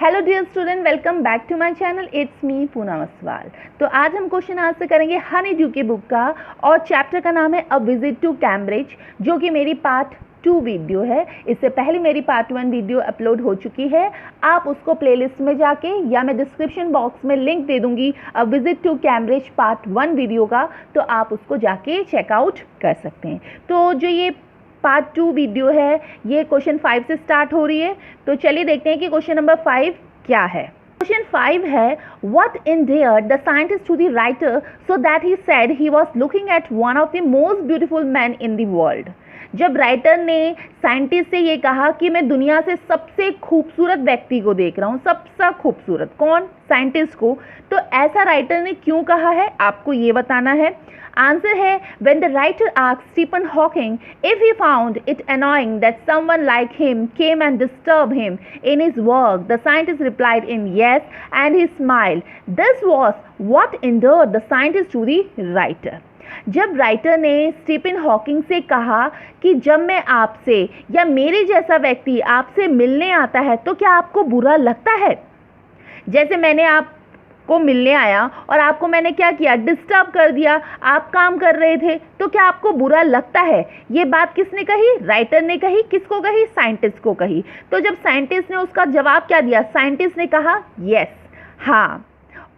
Hello dear student, welcome back to my channel. It's me Poonam Aswal. तो आज हम question answer करेंगे हनी ड्यू की बुक का, और चैप्टर का नाम है अ विजिट टू कैम्ब्रिज, जो कि मेरी पार्ट 2 वीडियो है। इससे पहले मेरी पार्ट 1 वीडियो अपलोड हो चुकी है। आप उसको प्लेलिस्ट में जाके, या मैं डिस्क्रिप्शन बॉक्स में लिंक दे दूंगी a visit to Cambridge part 1 video का, तो आप उसको जाके चेकआउट कर सकते हैं। तो जो ये पार्ट 2 वीडियो है, ये क्वेश्चन 5 से स्टार्ट हो रही है। तो चलिए देखते हैं कि क्वेश्चन नंबर 5 क्या है। क्वेश्चन 5 है, what endeared the scientist to the writer so that he said he was looking at one of the most beautiful men in the world। जब राइटर ने साइंटिस्ट से ये कहा कि मैं दुनिया से सबसे खूबसूरत व्यक्ति को देख रहा हूँ, सबसे खूबसूरत कौन? साइंटिस्ट को। तो ऐसा राइटर ने क्यों कहा है, आपको ये बताना है। आंसर है, when the writer asked Stephen Hawking if he found it annoying that someone like him came and disturbed him in his work, the scientist replied in yes and he smiled. This was what endeared the scientist to the writer। जब writer ने Stephen Hawking से कहा कि जब मैं आपसे या मेरे जैसा व्यक्ति आपसे मिलने आता है तो क्या आपको बुरा लगता है? जैसे मैंने आपको मिलने आया और आपको मैंने क्या किया, डिस्टर्ब कर दिया, आप काम कर रहे थे, तो क्या आपको बुरा लगता है? ये बात किसने कही? राइटर ने कही। किसको कही? साइंटिस्ट को कही। तो जब साइंटिस्ट ने उसका जवाब क्या दिया? साइंटिस्ट ने कहा यस, हाँ,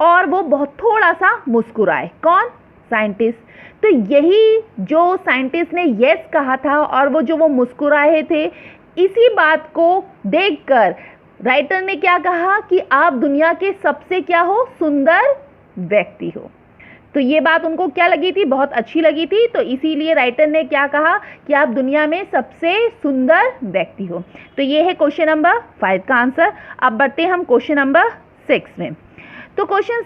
और वो बहुत थोड़ा सा मुस्कुराए। कौन? साइंटिस्ट। तो यही जो साइंटिस्ट ने यस कहा था और वो मुस्कुराए थे, इसी बात को देखकर राइटर ने क्या कहा कि आप दुनिया के सबसे क्या हो, सुंदर व्यक्ति हो। तो ये बात उनको क्या लगी थी? बहुत अच्छी लगी थी। तो इसीलिए राइटर ने क्या कहा कि आप दुनिया में सबसे सुंदर व्यक्ति हो। तो ये है क्वेश्चन नंबर 5 का आंसर। अब बढ़ते हैं हम क्वेश्चन नंबर 6 में। तो क्वेश्चन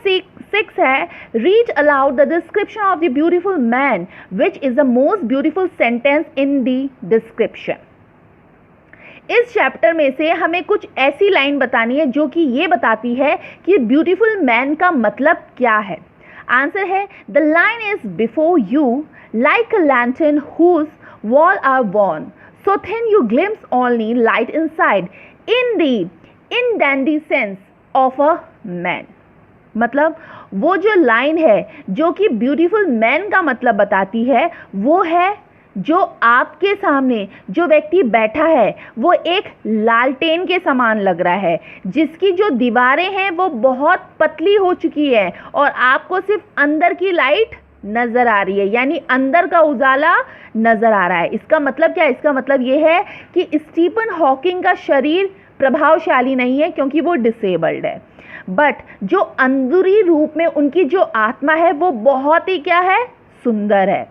6 है, read aloud the description of the beautiful man which is the most beautiful sentence in the description. इस चैप्टर में से हमें कुछ ऐसी लाइन बतानी है जो कि ये बताती है कि ब्यूटीफुल मैन का मतलब क्या है। आंसर है, the line is before you like a lantern whose wall are worn so thin you glimpse only light inside in the incandescence of a man. मतलब वो जो लाइन है जो कि ब्यूटीफुल मैन का मतलब बताती है, वो है जो आपके सामने जो व्यक्ति बैठा है वो एक लालटेन के समान लग रहा है, जिसकी जो दीवारें हैं वो बहुत पतली हो चुकी है और आपको सिर्फ अंदर की लाइट नज़र आ रही है, यानी अंदर का उजाला नज़र आ रहा है। इसका मतलब क्या है? इसका मतलब ये है कि स्टीफन हॉकिंग का शरीर प्रभावशाली नहीं है क्योंकि वो डिसेबल्ड है, बट जो अंदरूनी रूप में उनकी जो आत्मा है वो बहुत ही क्या है, सुंदर है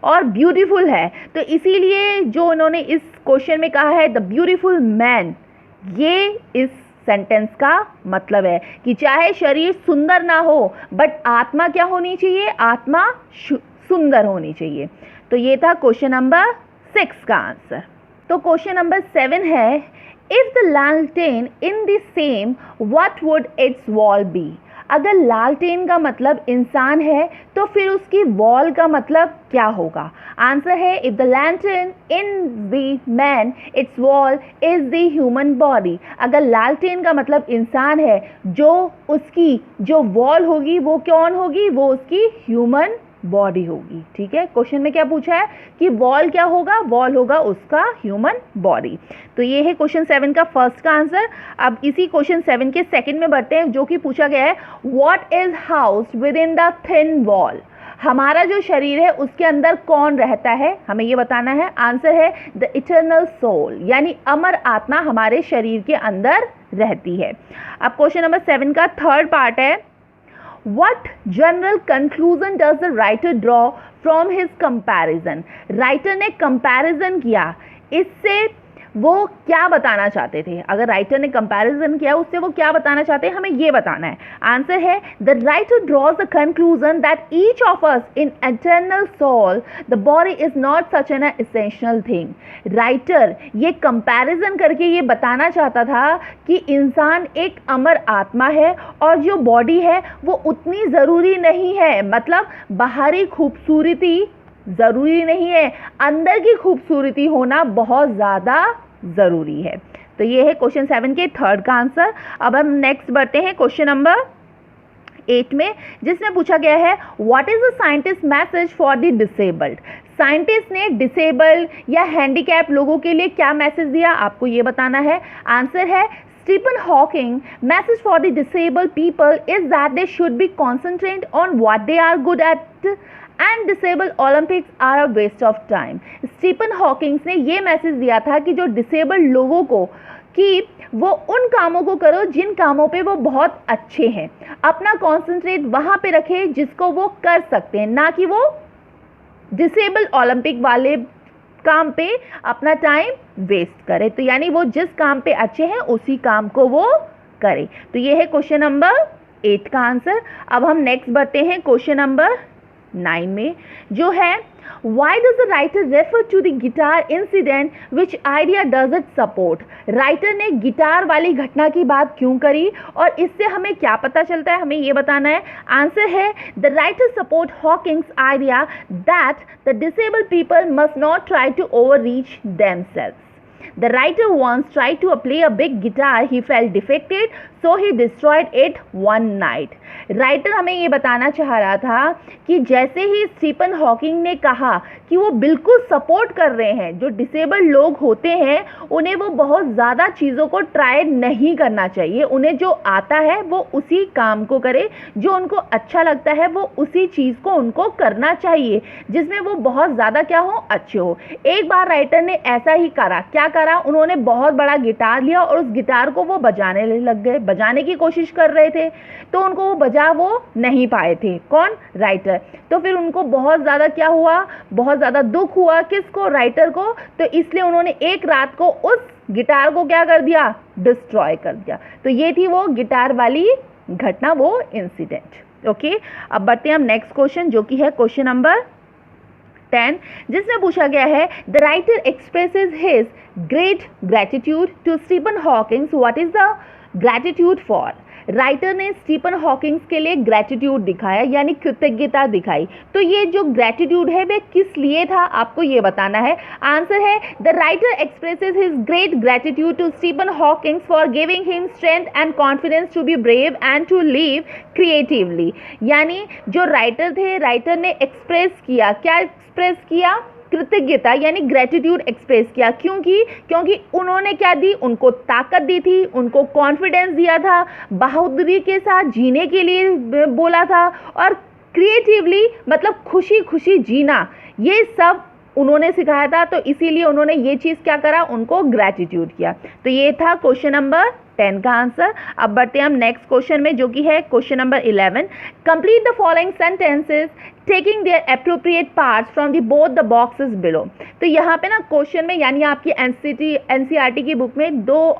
और ब्यूटीफुल है। तो इसीलिए जो उन्होंने इस क्वेश्चन में कहा है द ब्यूटीफुल मैन, ये इस सेंटेंस का मतलब है कि चाहे शरीर सुंदर ना हो बट आत्मा क्या होनी चाहिए? आत्मा सुंदर होनी चाहिए। तो ये था क्वेश्चन नंबर 6 का आंसर। तो क्वेश्चन नंबर 7 है, इफ द लालटेन in the same what would its wall be. अगर लालटेन का मतलब इंसान है तो फिर उसकी वॉल का मतलब क्या होगा? आंसर है, if the lantern in the man it's wall is the human body. अगर लालटेन का मतलब इंसान है, जो उसकी जो वॉल होगी वो कौन होगी? वो उसकी ह्यूमन बॉडी होगी। ठीक है, क्वेश्चन में क्या पूछा है कि वॉल क्या होगा? वॉल होगा उसका ह्यूमन बॉडी। तो ये है क्वेश्चन 7 का फर्स्ट का आंसर। अब इसी क्वेश्चन 7 के सेकंड में बढ़ते हैं, जो कि पूछा गया है, what is housed with in the thin wall. हमारा जो शरीर है उसके अंदर कौन रहता है, हमें ये बताना है। आंसर है, द इटर्नल सोल, यानी अमर आत्मा हमारे शरीर के अंदर रहती है। अब क्वेश्चन नंबर 7 का थर्ड पार्ट है, What general conclusion does the writer draw from his comparison? Writer ने कंपैरिजन किया, इससे वो क्या बताना चाहते थे? अगर राइटर ने कंपैरिजन किया उससे वो क्या बताना चाहते हैं, हमें ये बताना है। आंसर है, the writer draws the conclusion that each of us in eternal soul the body is not such an essential thing. Writer ये कंपैरिजन करके ये बताना चाहता था कि इंसान एक अमर आत्मा है और जो बॉडी है वो उतनी ज़रूरी नहीं है। मतलब बाहरी खूबसूरती ज़रूरी नहीं है, अंदर की खूबसूरती होना बहुत ज़्यादा ज़रूरी है। तो ये है क्वेश्चन 7 के थर्ड का आंसर। अब हम नेक्स्ट बढ़ते हैं क्वेश्चन नंबर 8 में, जिसमें पूछा गया है what is the scientist message for the disabled. Scientist ने डिसेबल्ड या हैंडीकैप लोगों के लिए क्या मैसेज दिया, आपको ये बताना है। आंसर है Stephen Hawking message for the disabled people is that they should be concentrate on what they are good at and disabled Olympics are a waste of time। Stephen Hawking ने ये message दिया था कि जो disabled लोगों को कि वो उन कामों को करो जिन कामों पे वो बहुत अच्छे हैं, अपना कॉन्सेंट्रेट वहाँ पे रखे जिसको वो कर सकते हैं, ना कि वो डिसेबल्ड ओलंपिक वाले काम पे अपना टाइम वेस्ट करे। तो यानी वो जिस काम पे अच्छे हैं उसी काम को वो करे। तो ये है क्वेश्चन नंबर 8 का आंसर। अब हम नेक्स्ट बढ़ते हैं क्वेश्चन नंबर 9 में, जो है Why does the writer refer to the guitar incident? Which idea does it support? Writer ने गिटार वाली घटना की बात क्यों करी और इससे हमें क्या पता चलता है, हमें ये बताना है। आंसर है the writer support Hawking's idea that the disabled people must not try to overreach themselves. The writer once tried to play a big guitar. He felt defected, so he destroyed it one night. Writer हमें ये बताना चाह रहा था कि जैसे ही Stephen Hawking ने कहा कि वो बिल्कुल सपोर्ट कर रहे हैं, जो डिसेबल्ड लोग होते हैं उन्हें वो बहुत ज़्यादा चीज़ों को ट्राई नहीं करना चाहिए, उन्हें जो आता है वो उसी काम को करे, जो उनको अच्छा लगता है वो उसी चीज़ को उनको करना चाहिए जिसमें वो बहुत ज़्यादा क्या हो, अच्छे हो। एक बार राइटर ने ऐसा ही करा, क्या करा, उन्होंने बहुत बड़ा गिटार लिया और उस गिटार को वो बजाने लग गए, बजाने की कोशिश कर रहे थे तो उनको वो बजा वो नहीं पाए थे, कौन, राइटर। तो फिर उनको बहुत ज़्यादा क्या हुआ, बहुत ज़्यादा दुख हुआ, किसको, राइटर को। तो इसलिए उन्होंने एक रात को उस गिटार को क्या कर दिया, डिस्ट्रॉय कर दिया। तो ये थी वो गिटार वाली घटना, वो इंसिडेंट। ओके, अब बढ़ते हैं हम नेक्स्ट क्वेश्चन, जो कि है क्वेश्चन नंबर 10, जिसमें पूछा गया है the writer expresses his great gratitude to Stephen Hawking's, what is the gratitude for. Writer ने स्टीफन हॉकिंग्स के लिए ग्रेटिट्यूड दिखाया, यानी कृतज्ञता दिखाई। तो ये जो ग्रेटिट्यूड है वे किस लिए था, आपको ये बताना है। आंसर है the writer expresses his great gratitude to Stephen Hawking's for giving him strength and confidence to be brave and to live creatively. यानी जो राइटर थे, राइटर ने एक्सप्रेस किया, क्या एक्सप्रेस किया, कृतज्ञता, यानी ग्रेटिट्यूड एक्सप्रेस किया। क्योंकि उन्होंने क्या दी, उनको ताकत दी थी, उनको कॉन्फिडेंस दिया था, बहादुरी के साथ जीने के लिए बोला था, और क्रिएटिवली मतलब खुशी खुशी जीना, ये सब उन्होंने सिखाया था। तो इसीलिए उन्होंने ये चीज़ क्या करा, उनको ग्रेटिट्यूड किया। तो ये था क्वेश्चन नंबर 10 का आंसर। अब बढ़ते हैं हम नेक्स्ट क्वेश्चन में, जो कि है question number 11। Complete the following sentences taking their appropriate parts from the both the boxes below. तो यहाँ पे ना क्वेश्चन में, यानी आपकी एनसीईआरटी की बुक में दो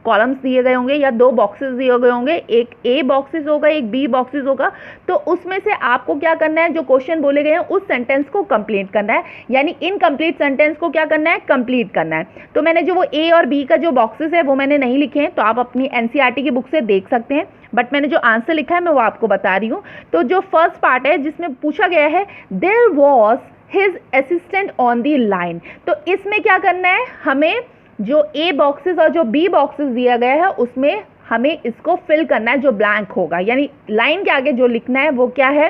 कॉलम्स दिए गए होंगे या दो बॉक्सेस दिए गए होंगे, एक ए बॉक्सेस होगा, एक बी बॉक्सेस होगा। तो उसमें से आपको क्या करना है, जो क्वेश्चन बोले गए हैं उस सेंटेंस को कंप्लीट करना है, यानी इनकम्प्लीट सेंटेंस को क्या करना है, कंप्लीट करना है। तो मैंने जो वो ए और बी का जो बॉक्सेस है वो मैंने नहीं लिखे हैं, तो आप अपनी एनसीईआरटी की बुक से देख सकते हैं, बट मैंने जो आंसर लिखा है मैं वो आपको बता रही हूँ। तो जो फर्स्ट पार्ट है जिसमें पूछा गया है there was his assistant on the line, तो इसमें क्या करना है, हमें जो ए बॉक्सेस और जो बी बॉक्सेस दिया गया है उसमें हमें इसको फिल करना है, जो ब्लैंक होगा, यानी लाइन के आगे जो लिखना है वो क्या है,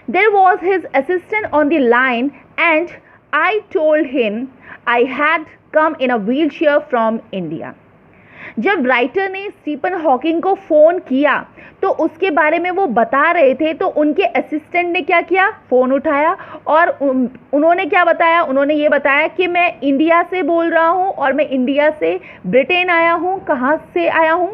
there was his assistant on the line and I told him I had come in a wheel chair from India. जब राइटर ने स्टीफन हॉकिंग को फ़ोन किया तो उसके बारे में वो बता रहे थे, तो उनके असिस्टेंट ने क्या किया, फ़ोन उठाया और उन्होंने क्या बताया, उन्होंने ये बताया कि मैं इंडिया से बोल रहा हूँ और मैं इंडिया से ब्रिटेन आया हूँ। कहाँ से आया हूँ,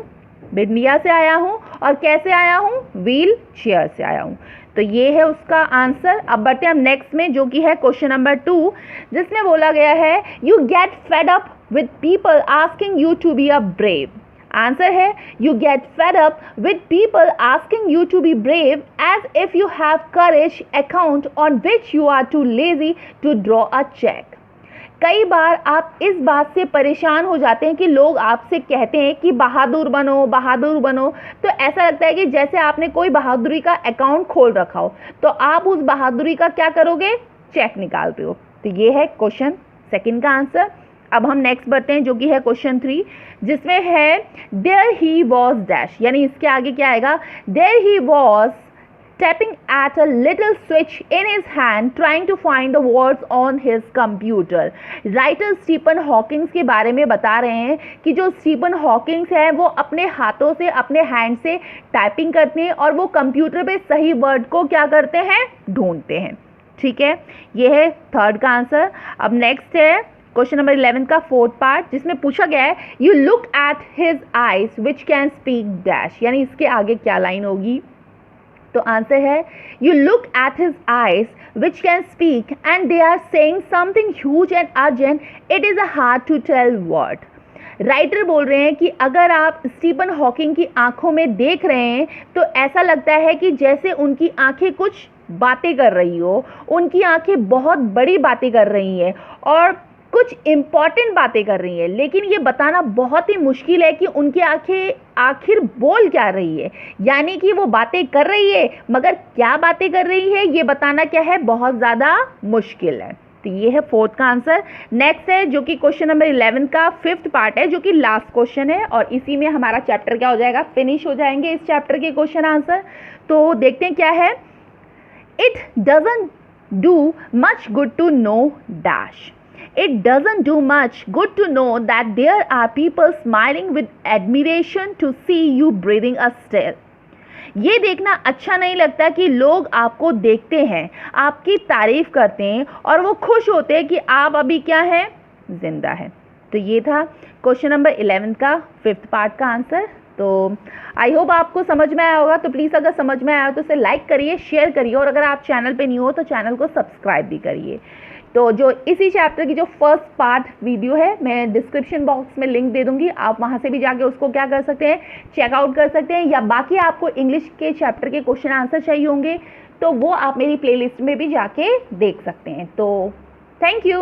इंडिया से आया हूँ, और कैसे आया हूँ, व्हील चेयर से आया हूँ। तो ये है उसका आंसर। अब बढ़ते हैं हम नेक्स्ट में, जो कि है क्वेश्चन नंबर 2, जिसमें बोला गया है you get fed up with people asking you to be a brave। Answer है you get fed up with people asking you to be brave as if you have courage account on which you are too lazy to draw a check। कई बार आप इस बात से परेशान हो जाते हैं कि लोग आपसे कहते हैं कि बहादुर बनो, बहादुर बनो, तो ऐसा लगता है कि जैसे आपने कोई बहादुरी का अकाउंट खोल रखा हो, तो आप उस बहादुरी का क्या करोगे, चेक निकालते हो। तो ये है क्वेश्चन सेकंड का आंसर। अब हम नेक्स्ट बढ़ते हैं, जो कि है क्वेश्चन 3, जिसमें है देयर ही वॉज डैश, यानी इसके आगे क्या आएगा, there he was tapping at a little switch in his hand trying to find the words on his computer. Writer Stephen Hawking's के बारे में बता रहे हैं कि जो स्टीफन हॉकिंग्स है वो अपने हाथों से, अपने हैंड से टाइपिंग करते हैं और वो कंप्यूटर पे सही वर्ड को क्या करते हैं, ढूंढते हैं। ठीक है, ये है थर्ड का आंसर। अब नेक्स्ट है क्वेश्चन नंबर 11 का फोर्थ पार्ट, जिसमें पूछा गया है you look at his eyes which can speak dash, यानी इसके आगे क्या लाइन होगी। तो आंसर है you look at his eyes which can speak and they are saying something huge and urgent, it is a hard to tell word. Writer बोल रहे हैं कि अगर आप स्टीफन हॉकिंग की आंखों में देख रहे हैं तो ऐसा लगता है कि जैसे उनकी आंखें कुछ बातें कर रही हो, उनकी आंखें बहुत बड़ी बातें कर रही हैं और कुछ इम्पॉर्टेंट बातें कर रही है, लेकिन ये बताना बहुत ही मुश्किल है कि उनकी आंखें आखिर बोल क्या रही है। यानी कि वो बातें कर रही है मगर क्या बातें कर रही है ये बताना क्या है, बहुत ज़्यादा मुश्किल है। तो ये है फोर्थ का आंसर। नेक्स्ट है जो कि क्वेश्चन नंबर 11 का फिफ्थ पार्ट है, जो कि लास्ट क्वेश्चन है और इसी में हमारा चैप्टर क्या हो जाएगा, फिनिश हो जाएंगे इस चैप्टर के क्वेश्चन आंसर। तो देखते हैं क्या है। It doesn't do much good to know dash, it doesn't do much good to know that there are people smiling with admiration to see you breathing a still. ये देखना अच्छा नहीं लगता कि लोग आपको देखते हैं, आपकी तारीफ करते हैं और वो खुश होते हैं कि आप अभी क्या हैं, जिंदा हैं। तो ये था क्वेश्चन नंबर 11 का फिफ्थ पार्ट का आंसर। तो आई होप आपको समझ में आया होगा। तो प्लीज़ अगर समझ में आया तो इसे लाइक करिए, शेयर करिए और अगर आप चैनल पे न्यू हो तो चैनल को सब्सक्राइब भी करिए। तो जो इसी चैप्टर की जो फर्स्ट पार्ट वीडियो है मैं डिस्क्रिप्शन बॉक्स में लिंक दे दूंगी, आप वहां से भी जाके उसको क्या कर सकते हैं, चेकआउट कर सकते हैं। या बाकी आपको इंग्लिश के चैप्टर के क्वेश्चन आंसर चाहिए होंगे तो वो आप मेरी प्लेलिस्ट में भी जाके देख सकते हैं। तो थैंक यू।